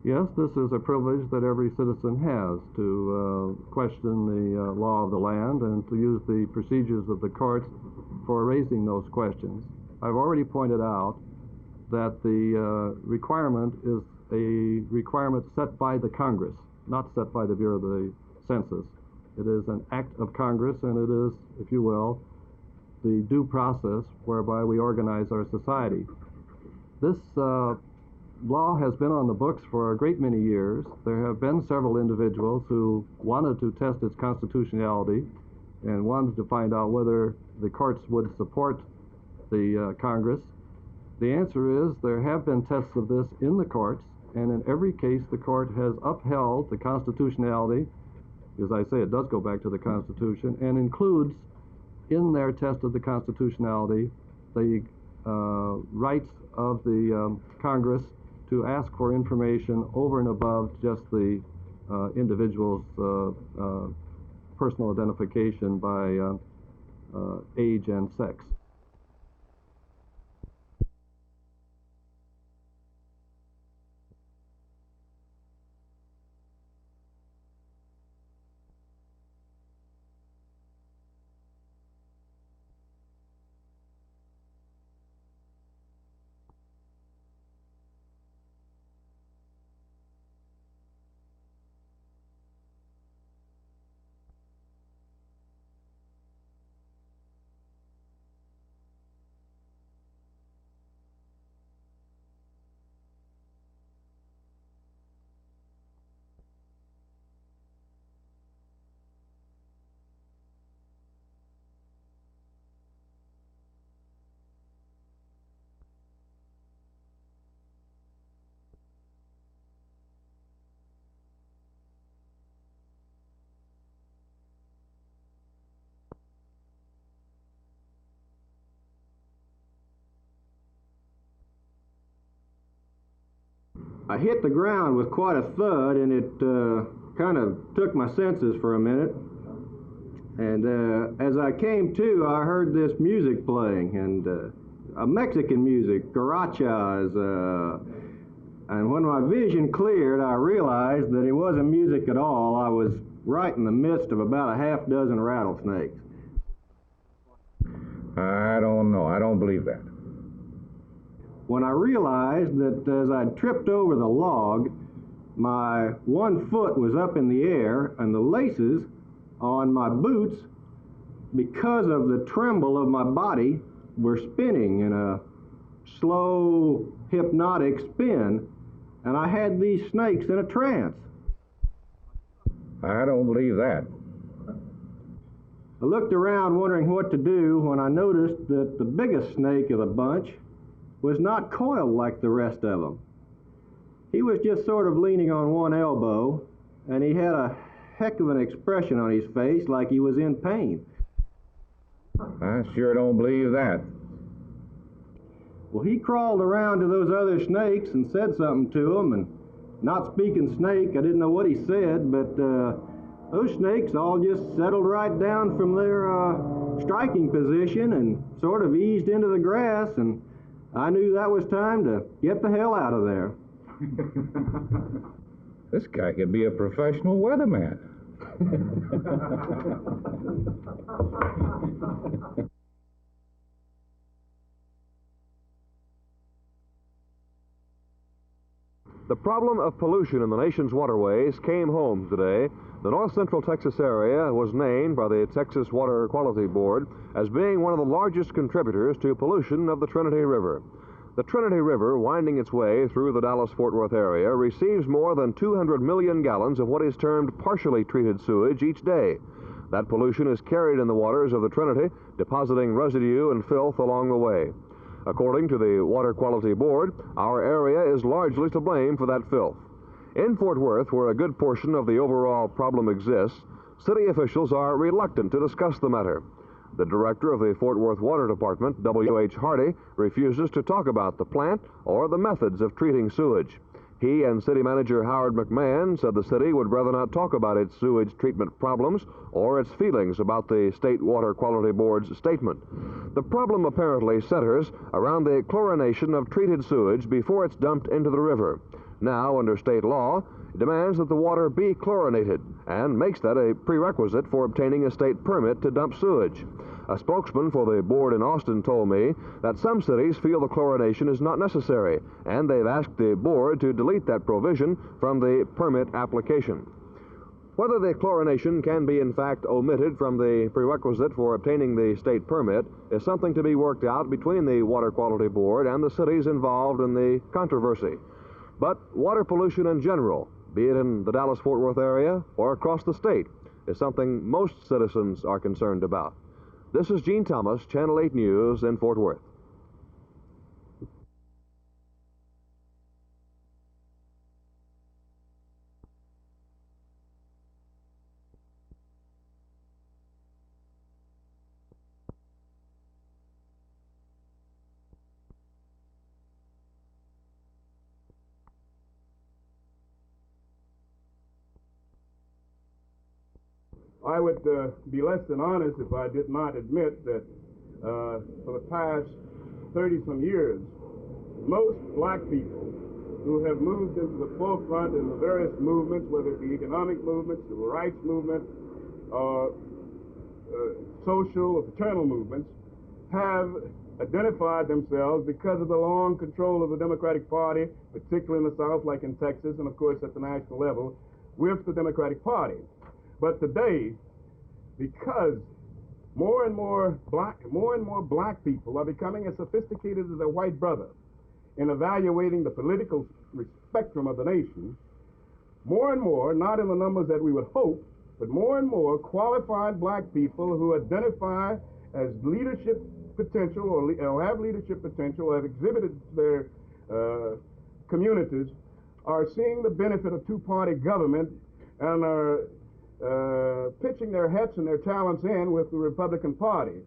Yes, this is a privilege that every citizen has to question the law of the land and to use the procedures of the courts for raising those questions. I've already pointed out that the requirement is a requirement set by the Congress, not set by the Bureau of the Census. It is an act of Congress, and it is, if you will, the due process whereby we organize our society. This law has been on the books for a great many years. There have been several individuals who wanted to test its constitutionality and wanted to find out whether the courts would support the Congress. The answer is there have been tests of this in the courts, and in every case the court has upheld the constitutionality. As I say, it does go back to the Constitution and includes in their test of the constitutionality the rights of the Congress to ask for information over and above just the individual's personal identification by age and sex. I hit the ground with quite a thud, and it kind of took my senses for a minute. And as I came to, I heard this music playing, and a Mexican music, garachas. And when my vision cleared, I realized that it wasn't music at all. I was right in the midst of about a half dozen rattlesnakes. I don't know. I don't believe that. When I realized that as I tripped over the log, my one foot was up in the air and the laces on my boots, because of the tremble of my body, were spinning in a slow, hypnotic spin, and I had these snakes in a trance. I don't believe that. I looked around wondering what to do when I noticed that the biggest snake of the bunch was not coiled like the rest of them. He was just sort of leaning on one elbow, and he had a heck of an expression on his face like he was in pain. I sure don't believe that. Well, he crawled around to those other snakes and said something to them, and not speaking snake, I didn't know what he said, but those snakes all just settled right down from their striking position and sort of eased into the grass, and I knew that was time to get the hell out of there. This guy could be a professional weatherman. The problem of pollution in the nation's waterways came home today. The North Central Texas area was named by the Texas Water Quality Board as being one of the largest contributors to pollution of the Trinity River. The Trinity River, winding its way through the Dallas-Fort Worth area, receives more than 200 million gallons of what is termed partially treated sewage each day. That pollution is carried in the waters of the Trinity, depositing residue and filth along the way. According to the Water Quality Board, our area is largely to blame for that filth. In Fort Worth, where a good portion of the overall problem exists, city officials are reluctant to discuss the matter. The director of the Fort Worth Water Department, W.H. Hardy, refuses to talk about the plant or the methods of treating sewage. He and city manager Howard McMahon said the city would rather not talk about its sewage treatment problems or its feelings about the State Water Quality Board's statement. The problem apparently centers around the chlorination of treated sewage before it's dumped into the river. Now, under state law, it demands that the water be chlorinated and makes that a prerequisite for obtaining a state permit to dump sewage. A spokesman for the board in Austin told me that some cities feel the chlorination is not necessary, and they've asked the board to delete that provision from the permit application. Whether the chlorination can be in fact omitted from the prerequisite for obtaining the state permit is something to be worked out between the Water Quality Board and the cities involved in the controversy. But water pollution in general, be it in the Dallas-Fort Worth area or across the state, is something most citizens are concerned about. This is Gene Thomas, Channel 8 News in Fort Worth. I would be less than honest if I did not admit that for the past 30-some years, most black people who have moved into the forefront in the various movements, whether it be economic movements, civil rights movement, social or fraternal movements, have identified themselves because of the long control of the Democratic Party, particularly in the South, like in Texas, and of course at the national level, with the Democratic Party. But today, because more and more black people are becoming as sophisticated as their white brother in evaluating the political spectrum of the nation, more and more, not in the numbers that we would hope, but more and more qualified black people who identify as leadership potential or have leadership potential or have exhibited their communities are seeing the benefit of two-party government and are pitching their hats and their talents in with the Republican Party.